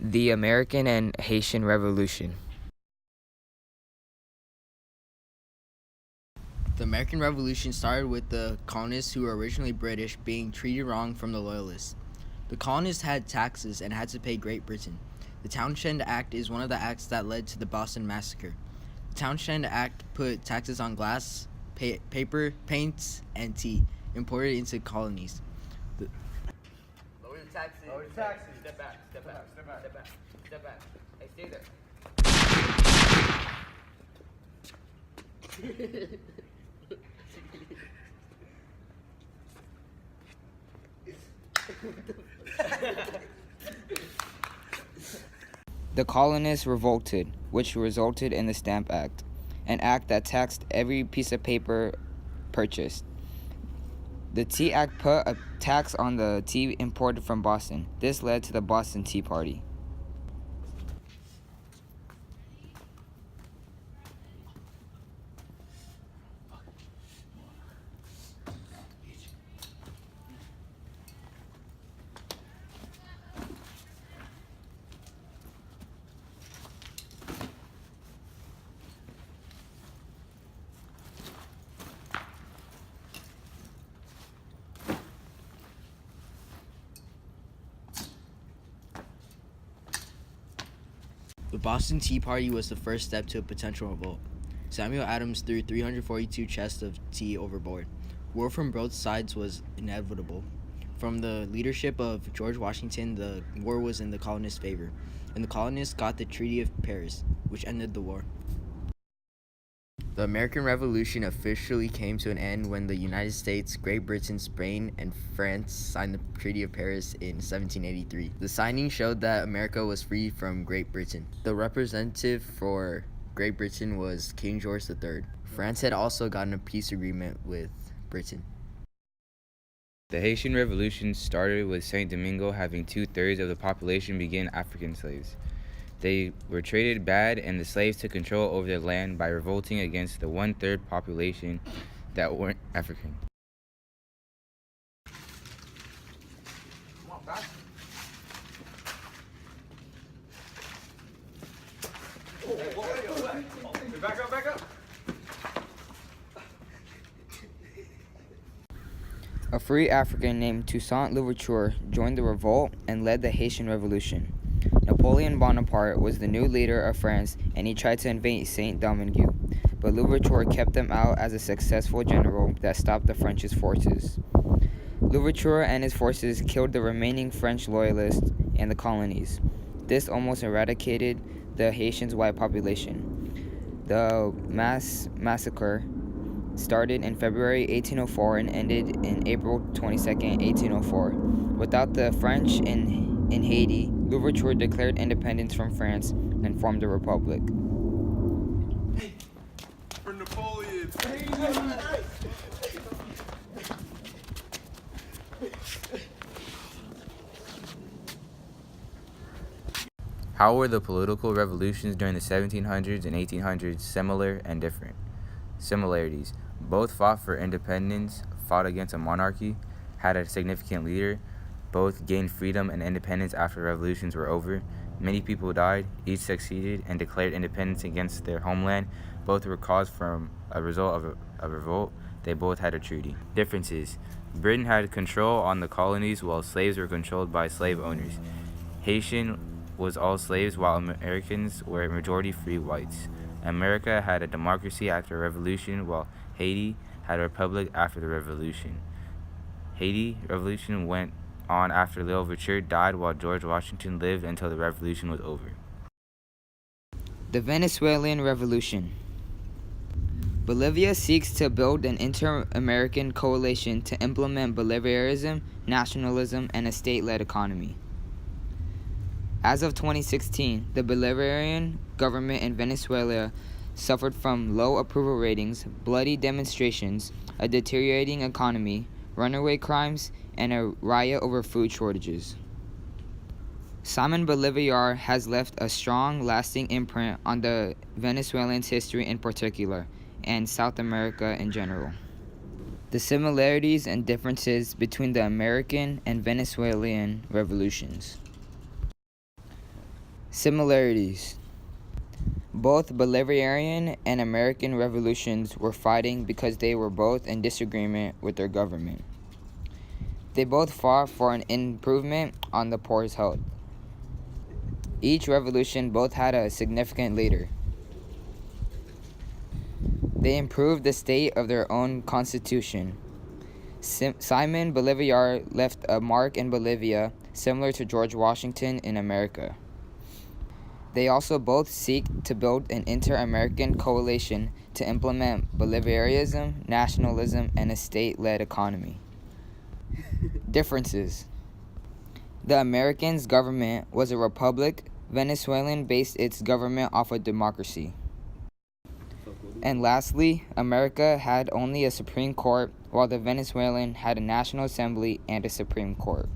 The American and Haitian Revolution. The American Revolution started with the colonists, who were originally British, being treated wrong from the Loyalists. The colonists had taxes and had to pay Great Britain. The Townshend Act is one of the acts that led to the Boston Massacre. The Townshend Act put taxes on glass, paper, paints, and tea imported into colonies. Lower the taxes. Lower the taxes. Step back. Step back. Step back. Step back. Step back. Hey, stay there. The colonists revolted, which resulted in the Stamp Act, an act that taxed every piece of paper purchased. The Tea Act put a tax on the tea imported from Boston. This led to the Boston Tea Party. The Boston Tea Party was the first step to a potential revolt. Samuel Adams threw 342 chests of tea overboard. War from both sides was inevitable. From the leadership of George Washington, the war was in the colonists' favor, and the colonists got the Treaty of Paris, which ended the war. The American Revolution officially came to an end when the United States, Great Britain, Spain, and France signed the Treaty of Paris in 1783. The signing showed that America was free from Great Britain. The representative for Great Britain was King George III. France had also gotten a peace agreement with Britain. The Haitian Revolution started with Saint Domingo having 2/3 of the population being African slaves. They were treated bad, and the slaves took control over their land by revolting against the 1/3 population that weren't African. Come on, back. Hey, back up, back up. A free African named Toussaint Louverture joined the revolt and led the Haitian Revolution. Napoleon Bonaparte was the new leader of France, and he tried to invade Saint Domingue, but Louverture kept them out as a successful general that stopped the French's forces. Louverture and his forces killed the remaining French loyalists in the colonies. This almost eradicated the Haitians' white population. The massacre started in February 1804 and ended in April 22, 1804. Without the French in Haiti, Louverture declared independence from France and formed a republic. For Napoleon. How were the political revolutions during the 1700s and 1800s similar and different? Similarities: both fought for independence, fought against a monarchy, had a significant leader. Both gained freedom and independence after revolutions were over. Many people died. Each succeeded and declared independence against their homeland. Both were caused from a result of a revolt. They both had a treaty. Differences: Britain had control on the colonies while slaves were controlled by slave owners. Haitian was all slaves while Americans were majority free whites. America had a democracy after a revolution while Haiti had a republic after the revolution. Haiti revolution went on after Louverture died while George Washington lived until the revolution was over. The Venezuelan Revolution. Bolivia seeks to build an inter-American coalition to implement Bolivarianism, nationalism, and a state-led economy. As of 2016, the Bolivarian government in Venezuela suffered from low approval ratings, bloody demonstrations, a deteriorating economy, runaway crimes, and a riot over food shortages. Simon Bolivar has left a strong, lasting imprint on the Venezuelan's history in particular, and South America in general. The similarities and differences between the American and Venezuelan revolutions. Similarities. Both Bolivarian and American revolutions were fighting because they were both in disagreement with their government. They both fought for an improvement on the poor's health. Each revolution both had a significant leader. They improved the state of their own constitution. Simon Bolivar left a mark in Bolivia similar to George Washington in America. They also both seek to build an inter-American coalition to implement Bolivarianism, nationalism, and a state-led economy. Differences. The Americans' government was a republic. Venezuelan based its government off of democracy. And lastly, America had only a Supreme Court, while the Venezuelan had a National Assembly and a Supreme Court.